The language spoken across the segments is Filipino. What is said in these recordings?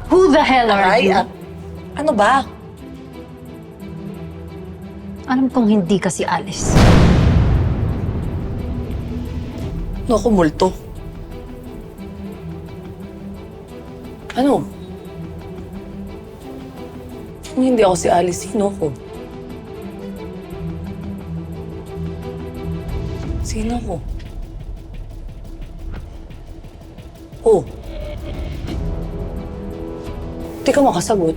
Who the hell are Ay, you? ano ba? Alam kong hindi ka si Alice. Ano ako multo? Ano? Kung hindi ako si Alice, sino ako? Sino ako? Oh. Di ka makasagot.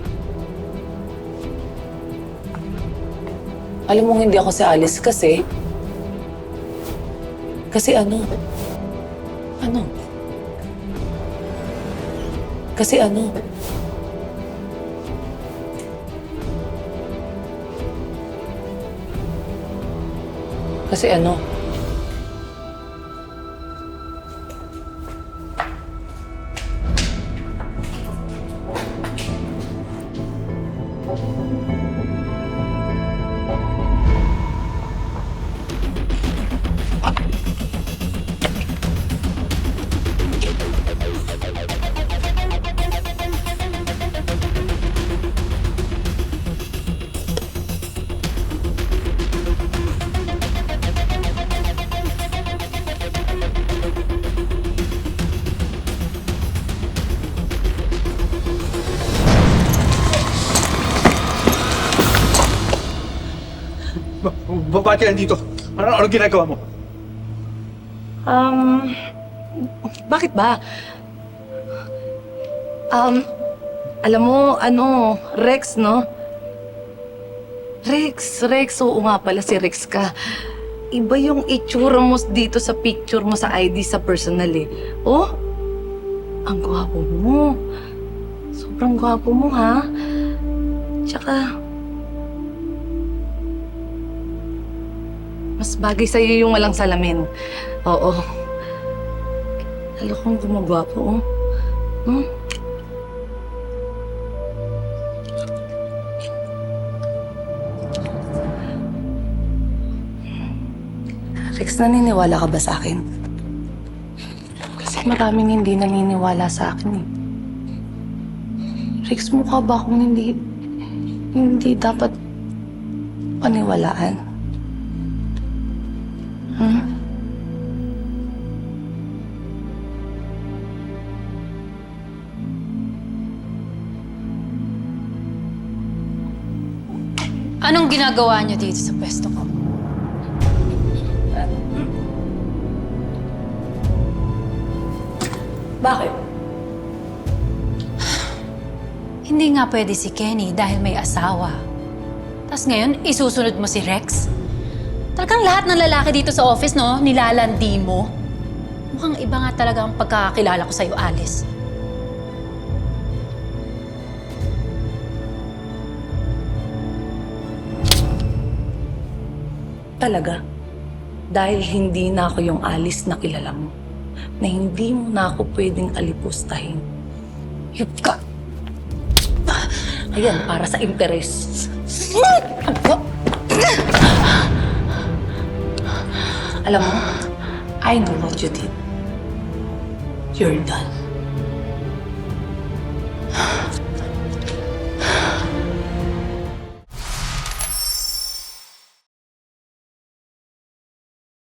Alam mo hindi ako si Alice kasi... Kasi ano? Ano? Kasi ano? Kasi ano? Bakit ka nandito? Ano ginagawa mo? Bakit ba? Alam mo, Rex, no? Rex, oo nga pala si Rex ka. Iba yung itsura mo dito sa picture mo sa ID sa personal eh. Oh, ang gwapo mo. Sobrang gwapo mo, ha? Tsaka, mas bagay sa'yo yung walang salamin. Oo. Lalo kang gumagwapo, oh. Hmm? Rex, naniniwala ka ba sa akin? Kasi maraming hindi naniniwala sa akin, eh. Rex, mukha ba akong hindi dapat paniwalaan? Hmm? Anong ginagawa niyo dito sa pwesto ko? Bakit? Hindi nga pwede si Kenny dahil may asawa. Tapos ngayon, isusunod mo si Rex? Talagang lahat ng lalaki dito sa office, no? Nilalandi mo. Mukhang iba nga talaga ang pagkakakilala ko sa'yo, Alice. Talaga? Dahil hindi na ako yung Alice na kilala mo. Na hindi mo na ako pwedeng alipustahin. Yup ka! Ayan, para sa interes. Alam mo, I know what you did. You're done.